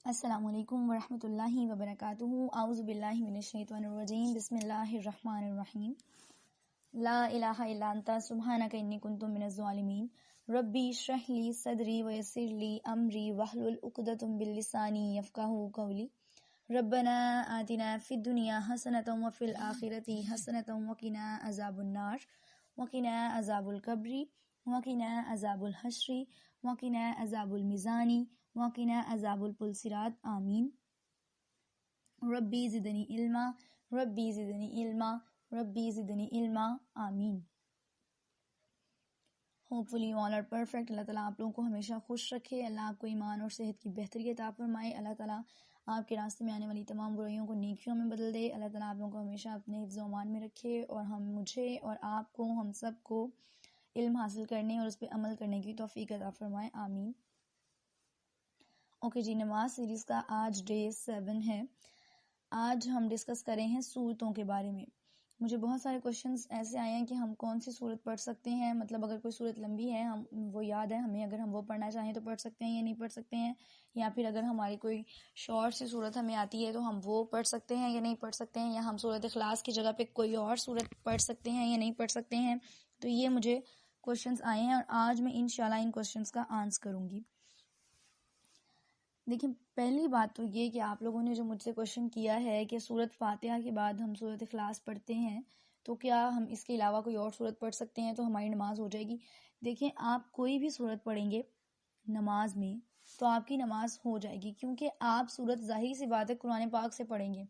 السلام علیکم ورحمۃ اللہ وبرکاتہ. اعوذ باللہ من الشیطان الرجیم. بسم اللہ الرحمن الرحیم. لا الہ الا انت سبحانک انی کنت من الظالمین. ربی اشرح لی صدری ویسر لی امری واحلل عقدۃ من لسانی یفقہوا قولی. ربنا آتنا فی الدنیا حسنۃ وفی الآخرۃ حسنۃ وقنا عذاب النار وقنا عذاب القبر وقنا عذاب الحشر وقنا عذاب المیزان وقنا عذاب الپلصراط. آمین. ربی زدنی علما ربی زدنی علما ربی زدنی علما. آمین. Hopefully all are perfect. Allah تعالیٰ آپ لوگوں کو ہمیشہ خوش رکھے. اللہ آپ کو ایمان اور صحت کی بہتری عطا فرمائے. اللہ تعالیٰ آپ کے راستے میں آنے والی تمام برائیوں کو نیکیوں میں بدل دے. اللہ تعالیٰ آپ لوگوں کو ہمیشہ اپنے حفظ و امان میں رکھے اور مجھے اور آپ کو ہم سب کو علم حاصل کرنے اور اس پہ عمل کرنے کی توفیق عطا فرمائے. آمین. اوکے جی، نماز سیریز کا آج ڈے 7 ہے. آج ہم ڈسکس کریں ہیں صورتوں کے بارے میں. مجھے بہت سارے کوشچنز ایسے آئے ہیں کہ ہم کون سی صورت پڑھ سکتے ہیں، مطلب اگر کوئی صورت لمبی ہے ہم وہ یاد ہے ہمیں، اگر ہم وہ پڑھنا چاہیں تو پڑھ سکتے ہیں یا نہیں پڑھ سکتے ہیں، یا پھر اگر ہماری کوئی شارٹ سی صورت ہمیں آتی ہے تو ہم وہ پڑھ سکتے ہیں یا نہیں پڑھ سکتے ہیں، یا ہم سورۃ اخلاص کی جگہ پہ کوئی اور صورت پڑھ سکتے ہیں یا نہیں پڑھ سکتے ہیں. تو یہ مجھے کوشچنز آئے ہیں اور آج میں انشاءاللہ ان کوشچنز کا آنسر کروں گی. دیکھیں، پہلی بات تو یہ کہ آپ لوگوں نے جو مجھ سے کوشچن کیا ہے کہ سورۃ فاتحہ کے بعد ہم سورۃ اخلاص پڑھتے ہیں تو کیا ہم اس کے علاوہ کوئی اور سورت پڑھ سکتے ہیں تو ہماری نماز ہو جائے گی. دیکھیں، آپ کوئی بھی سورت پڑھیں گے نماز میں تو آپ کی نماز ہو جائے گی، کیونکہ آپ سورت ظاہری سی بات ہے قرآن پاک سے پڑھیں گے،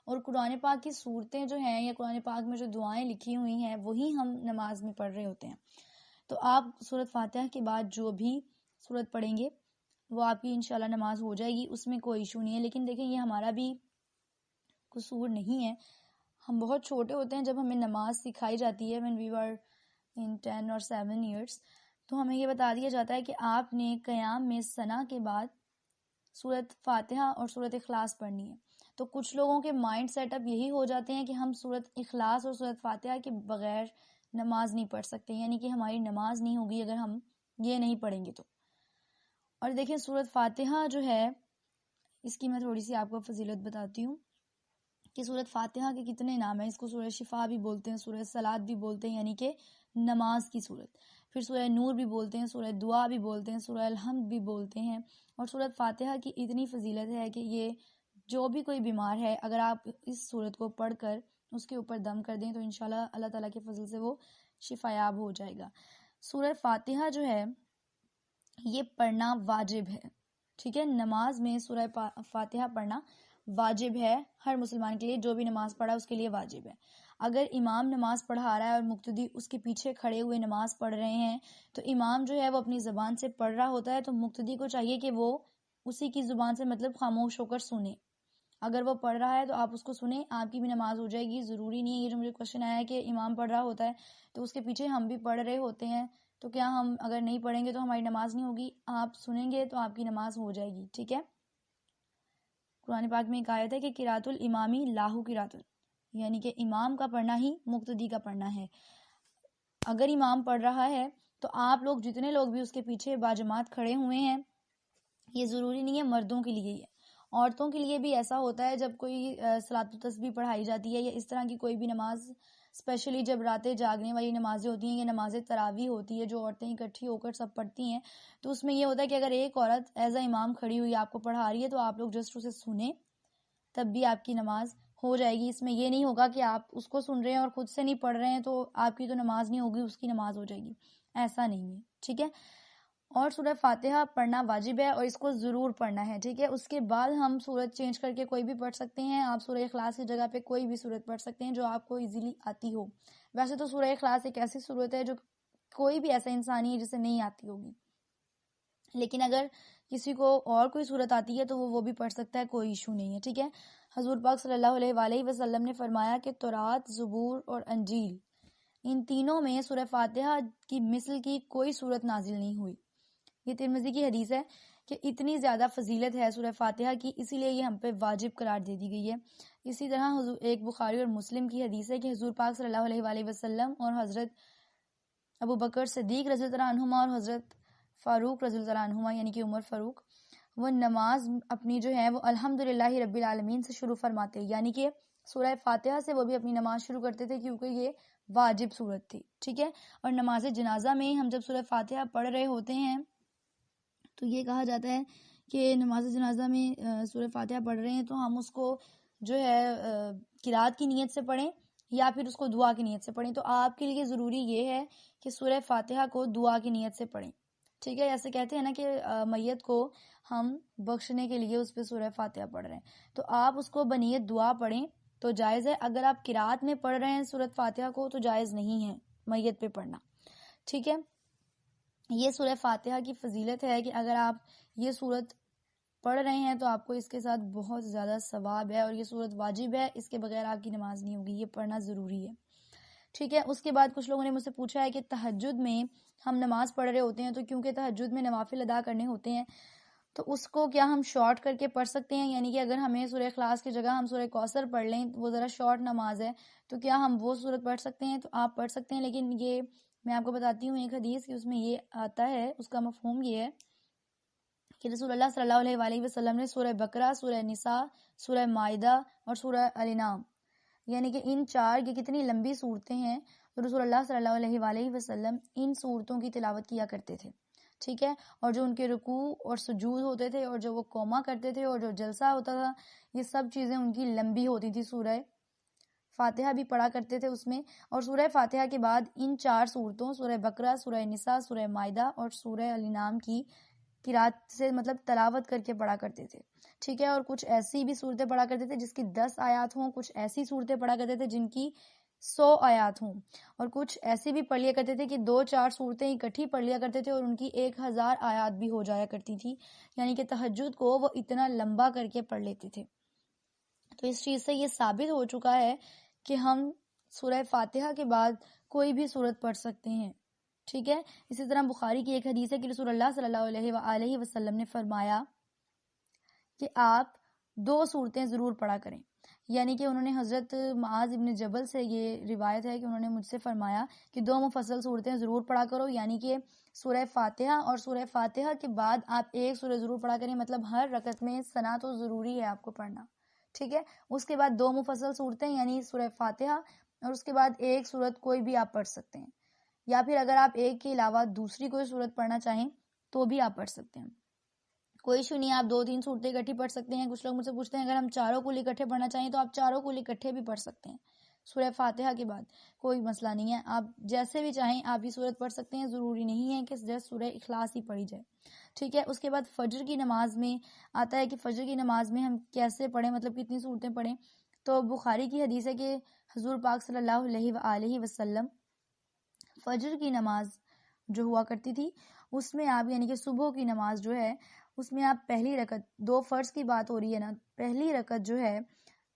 اور قرآن پاک کی صورتیں جو ہیں یا قرآن پاک میں جو دعائیں لکھی ہوئی ہیں وہی ہم نماز میں پڑھ رہے ہوتے ہیں. تو آپ سورۃ فاتحہ کے بعد جو بھی سورت پڑھیں گے وہ آپ کی انشاءاللہ نماز ہو جائے گی، اس میں کوئی ایشو نہیں ہے. لیکن دیکھیں، یہ ہمارا بھی قصور نہیں ہے. ہم بہت چھوٹے ہوتے ہیں جب ہمیں نماز سکھائی جاتی ہے when we were in 10 or 7 years، تو ہمیں یہ بتا دیا جاتا ہے کہ آپ نے قیام میں ثنا کے بعد سورۃ فاتحہ اور سورۃ اخلاص پڑھنی ہے. تو کچھ لوگوں کے مائنڈ سیٹ اپ یہی ہو جاتے ہیں کہ ہم سورۃ اخلاص اور سورۃ فاتحہ کے بغیر نماز نہیں پڑھ سکتے، یعنی کہ ہماری نماز نہیں ہوگی اگر ہم یہ نہیں پڑھیں گے تو. اور دیکھیں، سورۃ فاتحہ جو ہے اس کی میں تھوڑی سی آپ کو فضیلت بتاتی ہوں کہ سورۃ فاتحہ کے کتنے نام ہیں. اس کو سورہ شفا بھی بولتے ہیں، سورہ صلاۃ بھی بولتے ہیں یعنی کہ نماز کی صورت، پھر سورہ نور بھی بولتے ہیں، سورہ دعا بھی بولتے ہیں، سورہ الحمد بھی بولتے ہیں. اور سورۃ فاتحہ کی اتنی فضیلت ہے کہ یہ جو بھی کوئی بیمار ہے اگر آپ اس صورت کو پڑھ کر اس کے اوپر دم کر دیں تو انشاءاللہ اللہ تعالیٰ کے فضل سے وہ شفا یاب ہو جائے گا. سورۃ فاتحہ جو ہے یہ پڑھنا واجب ہے، ٹھیک ہے. نماز میں سورہ فاتحہ پڑھنا واجب ہے ہر مسلمان کے لیے، جو بھی نماز پڑھا اس کے لیے واجب ہے. اگر امام نماز پڑھا رہا ہے اور مقتدی اس کے پیچھے کھڑے ہوئے نماز پڑھ رہے ہیں تو امام جو ہے وہ اپنی زبان سے پڑھ رہا ہوتا ہے تو مقتدی کو چاہیے کہ وہ اسی کی زبان سے مطلب خاموش ہو کر سنے. اگر وہ پڑھ رہا ہے تو آپ اس کو سنیں، آپ کی بھی نماز ہو جائے گی. ضروری نہیں ہے، یہ جو مجھے کوشچن آیا ہے کہ امام پڑھ رہا ہوتا ہے تو اس کے پیچھے ہم بھی پڑھ رہے ہوتے ہیں تو کیا ہم اگر نہیں پڑھیں گے تو ہماری نماز نہیں ہوگی. آپ سنیں گے تو آپ کی نماز ہو جائے گی، ٹھیک ہے. قرآن پاک میں ایک آیت ہے کہ قرات الامامی لاہو قرات، یعنی کہ امام کا پڑھنا ہی مقتدی کا پڑھنا ہے. اگر امام پڑھ رہا ہے تو آپ لوگ جتنے لوگ بھی اس کے پیچھے باجماعت کھڑے ہوئے ہیں، یہ ضروری نہیں ہے مردوں کے لیے ہی ہے، عورتوں کے لیے بھی ایسا ہوتا ہے. جب کوئی صلاۃ التسبیح پڑھائی جاتی ہے یا اس طرح کی کوئی بھی نماز، اسپیشلی جب راتیں جاگنے والی نمازیں ہوتی ہیں یا نماز تراویح ہوتی ہے جو عورتیں اکٹھی ہو کر سب پڑھتی ہیں، تو اس میں یہ ہوتا ہے کہ اگر ایک عورت ایز اے امام کھڑی ہوئی آپ کو پڑھا رہی ہے تو آپ لوگ جسٹ اسے سنیں، تب بھی آپ کی نماز ہو جائے گی. اس میں یہ نہیں ہوگا کہ آپ اس کو سن رہے ہیں اور خود سے نہیں پڑھ رہے ہیں تو آپ کی تو نماز نہیں ہوگی، اس کی نماز ہو جائے گی. ایسا نہیں ہے، ٹھیک ہے. اور سورہ فاتحہ پڑھنا واجب ہے اور اس کو ضرور پڑھنا ہے، ٹھیک ہے. اس کے بعد ہم سورت چینج کر کے کوئی بھی پڑھ سکتے ہیں. آپ سورہ اخلاص کی جگہ پہ کوئی بھی سورت پڑھ سکتے ہیں جو آپ کو ایزیلی آتی ہو. ویسے تو سورہ اخلاص ایک ایسی سورت ہے جو کوئی بھی ایسا انسان نہیں ہے جسے نہیں آتی ہوگی، لیکن اگر کسی کو اور کوئی سورت آتی ہے تو وہ بھی پڑھ سکتا ہے، کوئی ایشو نہیں ہے، ٹھیک ہے. حضور پاک صلی اللہ علیہ وآلہ وسلم نے فرمایا کہ تورات، زبور اور انجیل، ان تینوں میں سورہ فاتحہ کی مثل کی کوئی سورت نازل نہیں ہوئی. یہ ترمذی کی حدیث ہے کہ اتنی زیادہ فضیلت ہے سورہ فاتحہ کی، اسی لیے یہ ہم پہ واجب قرار دے دی گئی ہے. اسی طرح ایک بخاری اور مسلم کی حدیث ہے کہ حضور پاک صلی اللہ علیہ وآلہ وسلم اور حضرت ابو بکر صدیق رضی اللہ عنہما اور حضرت فاروق رضی اللہ عنہما یعنی کہ عمر فاروق وہ نماز اپنی جو ہے وہ الحمدللہ رب العالمین سے شروع فرماتے، یعنی کہ سورہ فاتحہ سے وہ بھی اپنی نماز شروع کرتے تھے کیونکہ یہ واجب صورت تھی، ٹھیک ہے. اور نماز جنازہ میں ہم جب سورہ فاتحہ پڑھ رہے ہوتے ہیں تو یہ کہا جاتا ہے کہ نماز جنازہ میں سورہ فاتحہ پڑھ رہے ہیں تو ہم اس کو جو ہے قرات کی نیت سے پڑھیں یا پھر اس کو دعا کی نیت سے پڑھیں. تو آپ کے لیے ضروری یہ ہے کہ سورہ فاتحہ کو دعا کی نیت سے پڑھیں، ٹھیک ہے. ایسے کہتے ہیں نا کہ میت کو ہم بخشنے کے لیے اس پہ سورہ فاتحہ پڑھ رہے ہیں، تو آپ اس کو بنیت دعا پڑھیں تو جائز ہے. اگر آپ قرات میں پڑھ رہے ہیں سورۃ فاتحہ کو تو جائز نہیں ہے میت پہ پڑھنا، ٹھیک ہے. یہ سورہ فاتحہ کی فضیلت ہے کہ اگر آپ یہ سورت پڑھ رہے ہیں تو آپ کو اس کے ساتھ بہت زیادہ ثواب ہے، اور یہ سورت واجب ہے، اس کے بغیر آپ کی نماز نہیں ہوگی، یہ پڑھنا ضروری ہے، ٹھیک ہے. اس کے بعد کچھ لوگوں نے مجھ سے پوچھا ہے کہ تہجد میں ہم نماز پڑھ رہے ہوتے ہیں تو کیونکہ تہجد میں نوافل ادا کرنے ہوتے ہیں تو اس کو کیا ہم شارٹ کر کے پڑھ سکتے ہیں؟ یعنی کہ اگر ہمیں سورہ اخلاص کی جگہ ہم سورہ کوثر پڑھ لیں، وہ ذرا شارٹ نماز ہے، تو کیا ہم وہ سورت پڑھ سکتے ہیں؟ تو آپ پڑھ سکتے ہیں، لیکن یہ میں آپ کو بتاتی ہوں ایک حدیث کہ اس میں یہ آتا ہے، اس کا مفہوم یہ ہے کہ رسول اللہ صلی اللہ علیہ وآلہ وسلم نے سورہ بقرہ، سورہ نساء، سورہ مائدہ اور سورہ الانعام، یعنی کہ ان چار، یہ کتنی لمبی صورتیں ہیں، تو رسول اللہ صلی اللہ علیہ وآلہ وسلم ان صورتوں کی تلاوت کیا کرتے تھے، ٹھیک ہے. اور جو ان کے رکوع اور سجود ہوتے تھے اور جو وہ قوما کرتے تھے اور جو جلسہ ہوتا تھا، یہ سب چیزیں ان کی لمبی ہوتی تھی. سورہ فاتحہ بھی پڑھا کرتے تھے اس میں، اور سورہ فاتحہ کے بعد ان چار صورتوں سورہ بقرہ، سورہ نساء، سورہ مائدہ اور سورہ الانعام کی قرات سے مطلب تلاوت کر کے پڑھا کرتے تھے، ٹھیک ہے. اور کچھ ایسی بھی صورتیں پڑھا کرتے تھے جس کی 10 آیات ہوں، کچھ ایسی صورتیں پڑھا کرتے تھے جن کی 100 آیات ہوں، اور کچھ ایسی بھی پڑھ لیا کرتے تھے کہ 2-4 صورتیں اکٹھی پڑھ لیا کرتے تھے اور ان کی 1000 آیات بھی ہو جایا کرتی تھی، یعنی کہ تہجد کو وہ اتنا لمبا کر کے پڑھ لیتے تھے. تو اس چیز سے یہ ثابت ہو چکا ہے کہ ہم سورہ فاتحہ کے بعد کوئی بھی سورت پڑھ سکتے ہیں، ٹھیک ہے. اسی طرح بخاری کی ایک حدیث ہے کہ رسول اللہ صلی اللہ علیہ وآلہ وسلم نے فرمایا کہ آپ 2 صورتیں ضرور پڑھا کریں، یعنی کہ انہوں نے حضرت معاذ ابن جبل سے یہ روایت ہے کہ انہوں نے مجھ سے فرمایا کہ 2 مفصل صورتیں ضرور پڑھا کرو، یعنی کہ سورہ فاتحہ، اور سورہ فاتحہ کے بعد آپ ایک سورہ ضرور پڑھا کریں، مطلب ہر رکعت میں ثنا تو ضروری ہے آپ کو پڑھنا، ٹھیک ہے. اس کے بعد 2 مفصل صورتیں یعنی سورہ فاتحہ، اور اس کے بعد ایک سورت کوئی بھی آپ پڑھ سکتے ہیں، یا پھر اگر آپ ایک کے علاوہ دوسری کوئی سورت پڑھنا چاہیں تو بھی آپ پڑھ سکتے ہیں، کوئی ایشو نہیں ہے. آپ 2-3 صورتیں اکٹھی پڑھ سکتے ہیں. کچھ لوگ مجھ سے پوچھتے ہیں اگر ہم چاروں کل اکٹھے پڑھنا چاہیں تو آپ چاروں کل اکٹھے بھی پڑھ سکتے ہیں سورہ فاتحہ کے بعد، کوئی مسئلہ نہیں ہے. آپ جیسے بھی چاہیں آپ یہ صورت پڑھ سکتے ہیں، ضروری نہیں ہے کہ جیسے سورہ اخلاص ہی پڑھی جائے، ٹھیک ہے. اس کے بعد فجر کی نماز میں آتا ہے کہ فجر کی نماز میں ہم کیسے پڑھیں، مطلب کتنی صورتیں پڑھیں. تو بخاری کی حدیث ہے کہ حضور پاک صلی اللہ علیہ وآلہ وسلم فجر کی نماز جو ہوا کرتی تھی اس میں آپ، یعنی کہ صبح کی نماز جو ہے اس میں آپ پہلی رکعت، 2 فرض کی بات ہو رہی ہے نا، پہلی رکعت جو ہے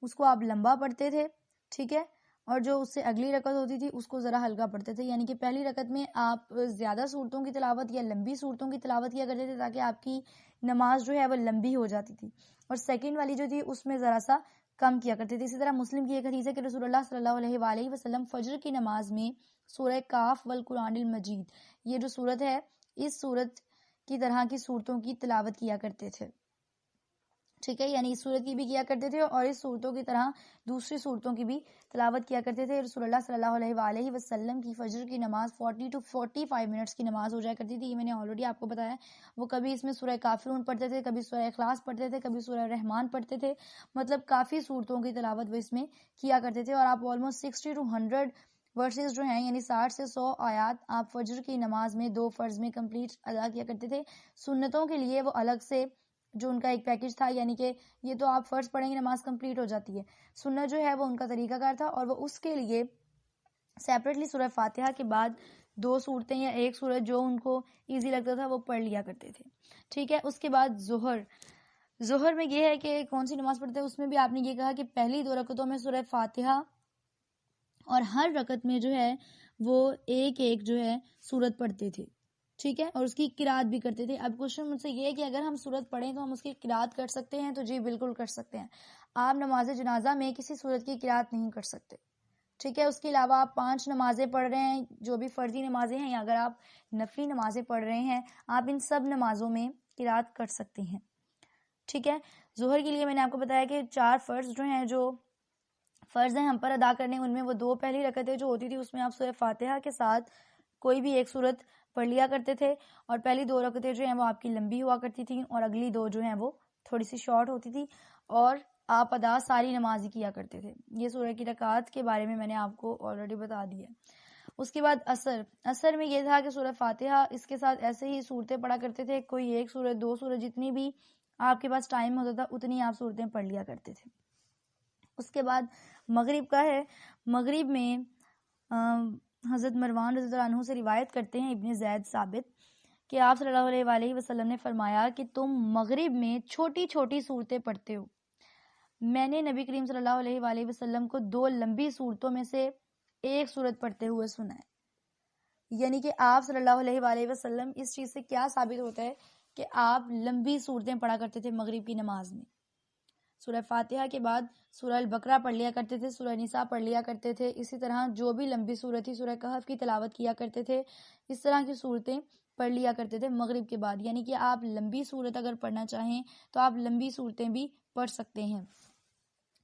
اس کو آپ لمبا پڑھتے تھے، ٹھیک ہے. اور جو اس سے اگلی رکعت ہوتی تھی اس کو ذرا ہلکا پڑھتے تھے، یعنی کہ پہلی رکعت میں آپ زیادہ صورتوں کی تلاوت یا لمبی صورتوں کی تلاوت کیا کرتے تھے تاکہ آپ کی نماز جو ہے وہ لمبی ہو جاتی تھی، اور سیکنڈ والی جو تھی اس میں ذرا سا کم کیا کرتے تھے. اسی طرح مسلم کی ایک حدیث ہے کہ رسول اللہ صلی اللہ علیہ وآلہ وسلم فجر کی نماز میں سورہ کاف والقرآن المجید، یہ جو سورت ہے اس سورت کی طرح کی صورتوں کی تلاوت کیا کرتے تھے، ٹھیک ہے. یعنی اس صورت کی بھی کیا کرتے تھے اور اس صورتوں کی طرح دوسری صورتوں کی بھی تلاوت کیا کرتے تھے. رسول اللہ صلی اللہ علیہ وآلہ وسلم کی فجر کی نماز 40 to 45 منٹس کی نماز ہو جایا کرتی تھی. یہ میں نے آلریڈی آپ کو بتایا. وہ کبھی اس میں سورہ کافرون پڑھتے تھے، کبھی سورہ اخلاص پڑھتے تھے، کبھی سورہ رحمان پڑھتے تھے، مطلب کافی صورتوں کی تلاوت وہ اس میں کیا کرتے تھے. اور آپ آلموسٹ 60 to 100 ورسز جو ہیں یعنی 60 سے 100 آیات آپ فجر کی نماز میں 2 فرض میں کمپلیٹ ادا کیا کرتے تھے. سنتوں کے لیے وہ الگ سے جو ان کا ایک پیکج تھا، یعنی کہ یہ تو آپ فرض پڑھیں گے نماز کمپلیٹ ہو جاتی ہے، سنت جو ہے وہ ان کا طریقہ کار تھا، اور وہ اس کے لیے سیپریٹلی سورہ فاتحہ کے بعد 2 صورتیں یا ایک سورت جو ان کو ایزی لگتا تھا وہ پڑھ لیا کرتے تھے، ٹھیک ہے. اس کے بعد ظہر میں یہ ہے کہ کون سی نماز پڑھتے ہیں، اس میں بھی آپ نے یہ کہا کہ پہلی 2 رکعتوں میں سورہ فاتحہ، اور ہر رکعت میں جو ہے وہ ایک جو ہے سورت پڑھتے تھے، ٹھیک ہے. اور اس کی قرات بھی کرتے تھے. اب کوشچن مجھ سے یہ ہے کہ اگر ہم سورت پڑھیں تو ہم اس کی قرات کر سکتے ہیں؟ تو جی بالکل کر سکتے ہیں. آپ نماز جنازہ میں کسی سورت کی قرات نہیں کر سکتے، ٹھیک ہے. اس کے علاوہ آپ 5 نمازیں پڑھ رہے ہیں جو بھی فرضی نمازیں ہیں، یا اگر آپ نفلی نمازیں پڑھ رہے ہیں آپ ان سب نمازوں میں قرات کر سکتے ہیں، ٹھیک ہے. ظہر کے لیے میں نے آپ کو بتایا کہ 4 فرض جو فرض ہیں ہم پر ادا کرنے، ان میں وہ 2 پہلی رکعتیں جو ہوتی تھی اس میں آپ سورہ فاتحہ کے ساتھ کوئی بھی ایک سورت پڑھ لیا کرتے تھے، اور پہلی 2 رکعتیں جو ہیں وہ آپ کی لمبی ہوا کرتی تھیں اور اگلی 2 جو ہیں وہ تھوڑی سی شارٹ ہوتی تھی، اور آپ ادا ساری نماز ہی کیا کرتے تھے. یہ سورہ کی رکعات کے بارے میں میں نے آپ کو آلریڈی بتا دیا. اس کے بعد اثر میں یہ تھا کہ سورہ فاتحہ اس کے ساتھ ایسے ہی صورتیں پڑھا کرتے تھے، کوئی ایک سورت 2 سورت جتنی بھی آپ کے پاس ٹائم ہوتا تھا اتنی آپ صورتیں پڑھ لیا کرتے تھے. اس کے بعد مغرب کا ہے. مغرب میں حضرت مروان رضی اللہ عنہ سے روایت کرتے ہیں ابن زید ثابت کہ آپ صلی اللہ علیہ وآلہ وسلم نے فرمایا کہ تم مغرب میں چھوٹی چھوٹی صورتیں پڑھتے ہو. میں نے نبی کریم صلی اللہ علیہ وآلہ وسلم کو 2 لمبی صورتوں میں سے ایک صورت پڑھتے ہوئے سنا ہے. یعنی کہ آپ صلی اللہ علیہ وآلہ وسلم، اس چیز سے کیا ثابت ہوتا ہے کہ آپ لمبی صورتیں پڑھا کرتے تھے مغرب کی نماز میں. سورہ فاتحہ کے بعد سورہ البقرہ پڑھ لیا کرتے تھے، سورہ نساء پڑھ لیا کرتے تھے، اسی طرح جو بھی لمبی صورت تھی سورہ کہف کی تلاوت کیا کرتے تھے. اس طرح کی صورتیں پڑھ لیا کرتے تھے مغرب کے بعد. یعنی کہ آپ لمبی صورت اگر پڑھنا چاہیں تو آپ لمبی صورتیں بھی پڑھ سکتے ہیں.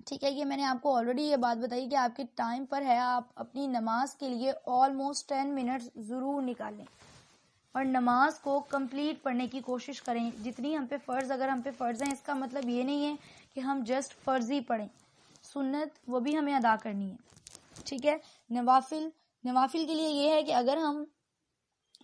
ٹھیک ہے. یہ میں نے آپ کو آلریڈی یہ بات بتائی کہ آپ کے ٹائم پر ہے، آپ اپنی نماز کے لیے آلموسٹ 10 منٹس ضرور نکالیں اور نماز کو کمپلیٹ پڑھنے کی کوشش کریں. جتنی ہم پہ فرض، اگر ہم پہ فرض ہیں، اس کا مطلب یہ نہیں ہے کہ ہم جسٹ فرض ہی پڑھیں، سنت وہ بھی ہمیں ادا کرنی ہے. ٹھیک ہے. نوافل کے لیے یہ ہے کہ اگر ہم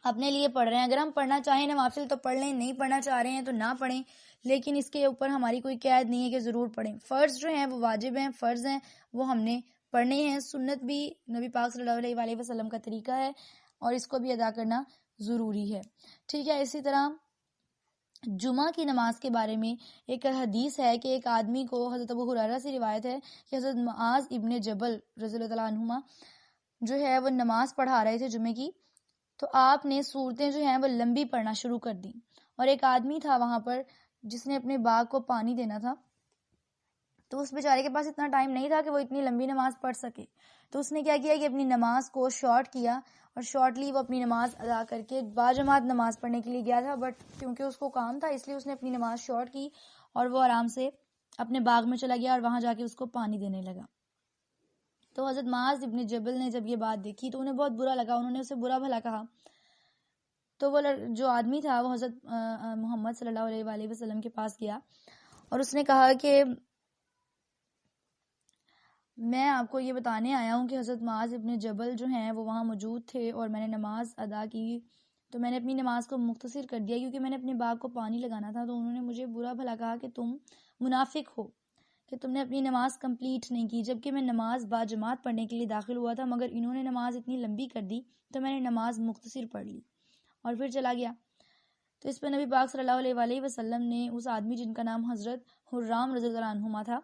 اپنے لیے پڑھ رہے ہیں، اگر ہم پڑھنا چاہیں نوافل تو پڑھ لیں، نہیں پڑھنا چاہ رہے ہیں تو نہ پڑھیں، لیکن اس کے اوپر ہماری کوئی قید نہیں ہے کہ ضرور پڑھیں. فرض جو ہیں وہ واجب ہیں، فرض ہیں وہ ہم نے پڑھنے ہیں. سنت بھی نبی پاک صلی اللہ علیہ وآلہ وسلم کا طریقہ ہے اور اس کو بھی ادا کرنا ضروری ہے. ٹھیک ہے. اسی طرح جمعہ کی نماز کے بارے میں ایک حدیث ہے کہ ایک آدمی کو، حضرت ابو ہریرہ سے روایت ہے کہ حضرت معاذ ابن جبل رضی اللہ عنہما جو ہے وہ نماز پڑھا رہے تھے جمعے کی، تو آپ نے صورتیں جو ہیں وہ لمبی پڑھنا شروع کر دی. اور ایک آدمی تھا وہاں پر جس نے اپنے باغ کو پانی دینا تھا، تو اس بیچارے کے پاس اتنا ٹائم نہیں تھا کہ وہ اتنی لمبی نماز پڑھ سکے. تو اس نے کیا کیا کہ اپنی نماز کو شارٹ کیا اور شارٹلی وہ اپنی نماز ادا کر کے باجماعت نماز پڑھنے کے لیے گیا تھا. بٹ کیونکہ اس کو کام تھا اس لیے اس نے اپنی نماز شارٹ کی اور وہ آرام سے اپنے باغ میں چلا گیا اور وہاں جا کے اس کو پانی دینے لگا. تو حضرت معاذ ابن جبل نے جب یہ بات دیکھی تو انہیں بہت برا لگا، انہوں نے اسے برا بھلا کہا. تو وہ جو آدمی تھا وہ حضرت محمد صلی اللہ علیہ وآلہ وسلم کے پاس گیا اور اس نے کہا کہ میں آپ کو یہ بتانے آیا ہوں کہ حضرت معاذ ابن جبل جو ہیں وہ وہاں موجود تھے اور میں نے نماز ادا کی، تو میں نے اپنی نماز کو مختصر کر دیا کیونکہ میں نے اپنے باغ کو پانی لگانا تھا. تو انہوں نے مجھے برا بھلا کہا کہ تم منافق ہو کہ تم نے اپنی نماز کمپلیٹ نہیں کی، جبکہ میں نماز باجماعت پڑھنے کے لیے داخل ہوا تھا، مگر انہوں نے نماز اتنی لمبی کر دی تو میں نے نماز مختصر پڑھ لی اور پھر چلا گیا. تو اس پہ نبی پاک صلی اللہ علیہ وآلہ وسلم نے اس آدمی جن کا نام حضرت حرام رضی اللہ عنہما تھا،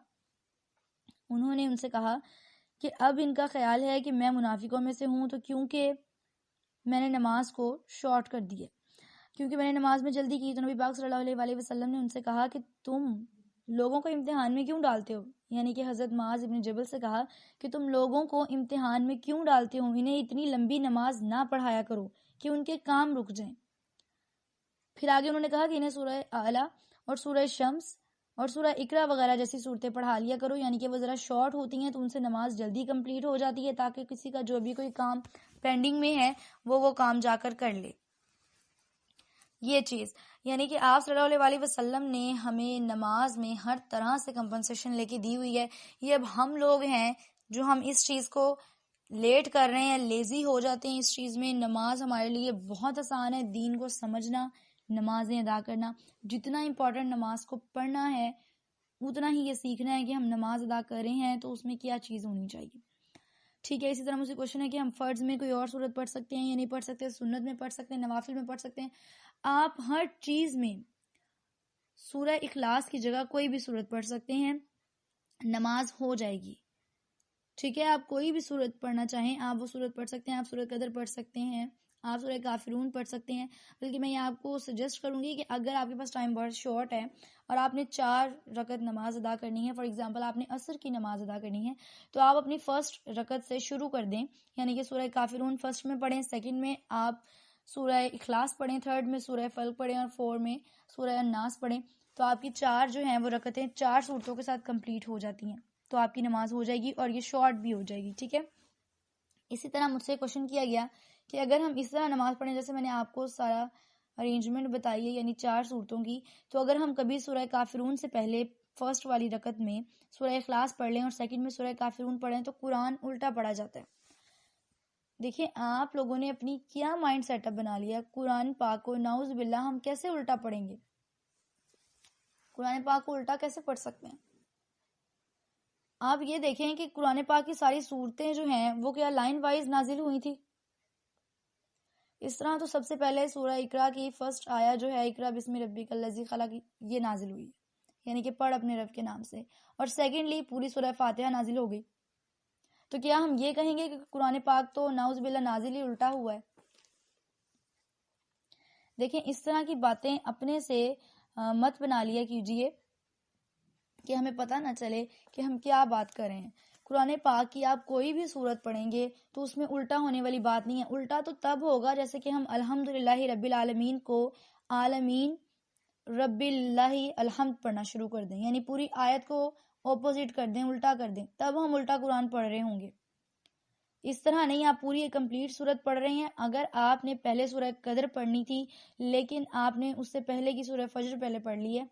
انہوں نے ان سے کہا کہ اب ان کا خیال ہے کہ میں منافقوں میں سے ہوں، تو کیونکہ میں نے نماز کو شارٹ کر دی ہے، کیونکہ میں نے نماز میں جلدی کی. تو نبی پاک صلی اللہ علیہ وآلہ وسلم نے ان سے کہا کہ تم لوگوں کو امتحان میں کیوں ڈالتے ہو؟ یعنی کہ حضرت معاذ ابن جبل سے کہا کہ تم لوگوں کو امتحان میں کیوں ڈالتے ہو؟ انہیں اتنی لمبی نماز نہ پڑھایا کرو کہ ان کے کام رک جائیں. پھر آگے انہوں نے کہا کہ انہیں سورہ اعلیٰ اور سورہ شمس اور سورہ اقرا وغیرہ جیسی صورتیں پڑھا لیا کرو، یعنی کہ وہ ذرا شارٹ ہوتی ہیں تو ان سے نماز جلدی کمپلیٹ ہو جاتی ہے تاکہ کسی کا جو بھی کوئی کام پینڈنگ میں ہے وہ کام جا کر لے. یہ چیز یعنی کہ آپ صلی اللہ علیہ وسلم نے ہمیں نماز میں ہر طرح سے کمپنسیشن لے کے دی ہوئی ہے. یہ اب ہم لوگ ہیں جو ہم اس چیز کو لیٹ کر رہے ہیں، لیزی ہو جاتے ہیں اس چیز میں. نماز ہمارے لیے بہت آسان ہے، دین کو سمجھنا، نمازیں ادا کرنا. جتنا امپورٹنٹ نماز کو پڑھنا ہے اتنا ہی یہ سیکھنا ہے کہ ہم نماز ادا کر رہے ہیں تو اس میں کیا چیز ہونی چاہیے. ٹھیک ہے. اسی طرح مجھے کوشچن ہے کہ ہم فرض میں کوئی اور صورت پڑھ سکتے ہیں یا نہیں پڑھ سکتے، سنت میں پڑھ سکتے ہیں، نوافل میں پڑھ سکتے ہیں. آپ ہر چیز میں سورہ اخلاص کی جگہ کوئی بھی صورت پڑھ سکتے ہیں، نماز ہو جائے گی. ٹھیک ہے. آپ کوئی بھی صورت پڑھنا چاہیں آپ وہ صورت پڑھ سکتے ہیں. آپ سورہ قدر پڑھ سکتے ہیں، آپ سورہ کافرون پڑھ سکتے ہیں. بلکہ میں یہ آپ کو سجیسٹ کروں گی کہ اگر آپ کے پاس ٹائم بہت شارٹ ہے اور آپ نے 4 رکعت نماز ادا کرنی ہے، فار ایگزامپل آپ نے عصر کی نماز ادا کرنی ہے، تو آپ اپنی فرسٹ رکعت سے شروع کر دیں. یعنی کہ سورہ کافرون فرسٹ میں پڑھیں، سیکنڈ میں آپ سورہ اخلاص پڑھیں، تھرڈ میں سورہ فلق پڑھیں اور 4 میں سورہ الناس پڑھیں. تو آپ کی 4 جو ہیں وہ رکعتیں 4 صورتوں کے ساتھ کمپلیٹ ہو جاتی ہیں، تو آپ کی نماز ہو جائے گی اور یہ شارٹ بھی ہو جائے گی. ٹھیک ہے. اسی طرح مجھ سے کوشچن کیا گیا کہ اگر ہم اس طرح نماز پڑھیں جیسے میں نے آپ کو سارا ارینجمنٹ بتائی ہے، یعنی 4 صورتوں کی، تو اگر ہم کبھی سورہ کافرون سے پہلے فرسٹ والی رکعت میں سورہ اخلاص پڑھ لیں اور سیکنڈ میں سورہ کافرون پڑھیں تو قرآن الٹا پڑھا جاتا ہے. دیکھیں آپ لوگوں نے اپنی کیا مائنڈ سیٹ اپ بنا لیا، قرآن پاک کو نعوذ باللہ ہم کیسے الٹا پڑھیں گے؟ قرآن پاک کو الٹا کیسے پڑھ سکتے ہیں؟ آپ یہ دیکھیں کہ قرآن پاک کی ساری صورتیں جو ہیں وہ کیا لائن وائز نازل ہوئی تھی؟ اس طرح تو سب سے پہلے سورہ اقرا کی فرسٹ آیا جو ہے اقرا بسم ربک الذی خلق، یہ نازل ہوئی، یعنی کہ پڑھ اپنے رب کے نام سے، اور سیکنڈلی پوری سورہ فاتحہ نازل ہو گئی. تو کیا ہم یہ کہیں گے کہ قرآن پاک تو نعوذ باللہ نازل ہی الٹا ہوا ہے؟ دیکھیں اس طرح کی باتیں اپنے سے مت بنا لیا کیجیے کہ ہمیں پتہ نہ چلے کہ ہم کیا بات کر رہے ہیں. قرآن پاک کی آپ کوئی بھی صورت پڑھیں گے تو اس میں الٹا ہونے والی بات نہیں ہے. الٹا تو تب ہوگا جیسے کہ ہم الحمدللہ رب العالمین کو عالمین رب اللہ الحمد پڑھنا شروع کر دیں، یعنی پوری آیت کو اپوزٹ کر دیں، الٹا کر دیں، تب ہم الٹا قرآن پڑھ رہے ہوں گے. اس طرح نہیں آپ پوری ایک کمپلیٹ صورت پڑھ رہے ہیں. اگر آپ نے پہلے سورہ قدر پڑھنی تھی لیکن آپ نے اس سے پہلے کی سورہ فجر پہلے پڑھ لی ہے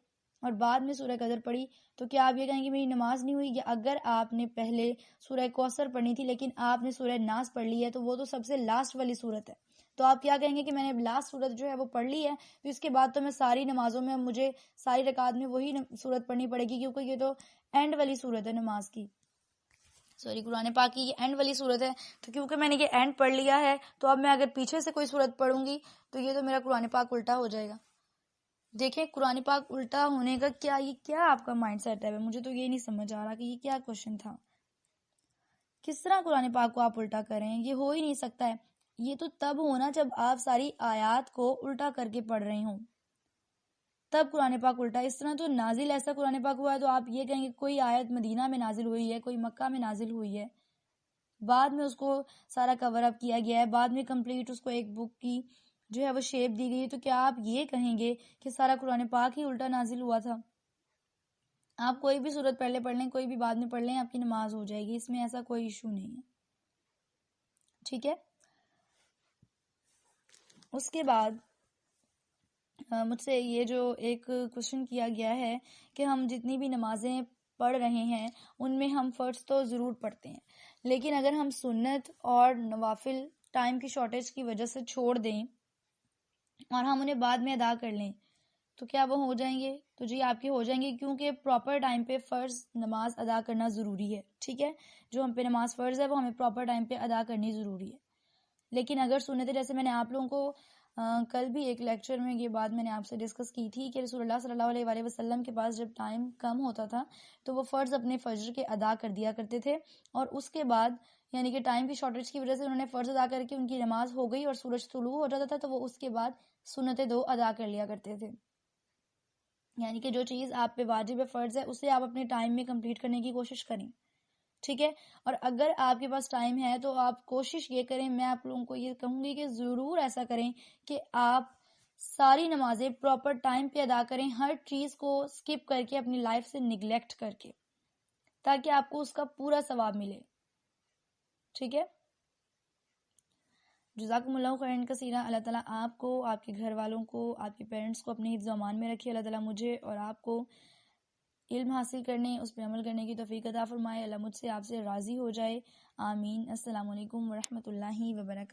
اور بعد میں سورہ قدر پڑھی تو کیا آپ یہ کہیں گے میری نماز نہیں ہوئی؟ یا اگر آپ نے پہلے سورہ کوثر پڑھنی تھی لیکن آپ نے سورہ ناس پڑھ لی ہے تو وہ تو سب سے لاسٹ والی صورت ہے، تو آپ کیا کہیں گے کہ میں نے لاسٹ صورت جو ہے وہ پڑھ لی ہے تو اس کے بعد تو میں ساری نمازوں میں مجھے ساری رکعات میں وہی صورت پڑھنی پڑے گی کیونکہ یہ تو اینڈ والی صورت ہے نماز کی، قرآن پاک کی یہ اینڈ والی صورت ہے، تو کیونکہ میں نے یہ اینڈ پڑھ لیا ہے تو اب میں اگر پیچھے سے کوئی صورت پڑھوں گی تو یہ تو میرا قرآن پاک الٹا ہو جائے گا. دیکھیں قرآن پاک الٹا ہونے کا کیا آپ کا مائنڈ سیٹ ہے؟ مجھے تو یہ نہیں سمجھ آ رہا کہ یہ کیا کوشچن تھا. کس طرح قرآن پاک کو آپ الٹا کریں؟ یہ ہو ہی نہیں سکتا ہے. یہ تو تب ہونا جب آپ ساری آیات کو الٹا کر کے پڑھ رہے ہوں، تب قرآن پاک الٹا. اس طرح تو نازل ایسا قرآن پاک ہوا ہے تو آپ یہ کہیں گے کوئی آیت مدینہ میں نازل ہوئی ہے، کوئی مکہ میں نازل ہوئی ہے، بعد میں اس کو سارا کور اپ کیا گیا ہے، بعد میں کمپلیٹ اس کو ایک بک کی جو ہے وہ شیپ دی گئی ہے، تو کیا آپ یہ کہیں گے کہ سارا قرآن پاک ہی الٹا نازل ہوا تھا؟ آپ کوئی بھی صورت پہلے پڑھ لیں، کوئی بھی بعد میں پڑھ لیں، آپ کی نماز ہو جائے گی، اس میں ایسا کوئی ایشو نہیں ہے. ٹھیک ہے. اس کے بعد مجھ سے یہ جو ایک کوشچن کیا گیا ہے کہ ہم جتنی بھی نمازیں پڑھ رہے ہیں ان میں ہم فرض تو ضرور پڑھتے ہیں، لیکن اگر ہم سنت اور نوافل ٹائم کی شارٹیج کی وجہ سے چھوڑ دیں اور ہم انہیں بعد میں ادا کر لیں تو کیا وہ ہو جائیں گے؟ تو جی آپ کے ہو جائیں گے، کیونکہ پراپر ٹائم پہ فرض نماز ادا کرنا ضروری ہے. ٹھیک ہے. جو ہم پہ نماز فرض ہے وہ ہمیں پراپر ٹائم پہ ادا کرنی ضروری ہے. لیکن اگر سنتیں جیسے میں نے آپ لوگوں کو کل بھی ایک لیکچر میں یہ بات میں نے آپ سے ڈسکس کی تھی کہ رسول اللہ صلی اللہ علیہ وآلہ وسلم کے پاس جب ٹائم کم ہوتا تھا تو وہ فرض اپنے فجر کے ادا کر دیا کرتے تھے، اور اس کے بعد یعنی کہ ٹائم کی شارٹیج کی وجہ سے انہوں نے فرض ادا کر کے ان کی نماز ہو گئی اور سورج طلوع ہو جاتا تھا تو وہ اس کے بعد سنتیں 2 ادا کر لیا کرتے تھے. یعنی کہ جو چیز آپ پہ واجب ہے، فرض ہے، اسے آپ اپنے ٹائم میں کمپلیٹ کرنے کی کوشش کریں. ٹھیک ہے. اور اگر آپ کے پاس ٹائم ہے تو آپ کوشش یہ کریں، میں آپ لوگوں کو یہ کہوں گی کہ ضرور ایسا کریں کہ آپ ساری نمازیں پراپر ٹائم پہ ادا کریں، ہر چیز کو سکپ کر کے اپنی لائف سے نگلیکٹ کر کے، تاکہ آپ کو اس کا پورا ثواب ملے. ٹھیک ہے. جزاکم اللہ خیرن کثیرا. اللہ تعالیٰ آپ کو، آپ کے گھر والوں کو، آپ کے پیرنٹس کو اپنے حفظ و امان میں رکھے. اللہ تعالیٰ مجھے اور آپ کو علم حاصل کرنے، اس پہ عمل کرنے کی توفیق عطا فرمائے. اللہ مجھ سے آپ سے راضی ہو جائے. آمین. السلام علیکم ورحمۃ اللہ وبرکاتہ.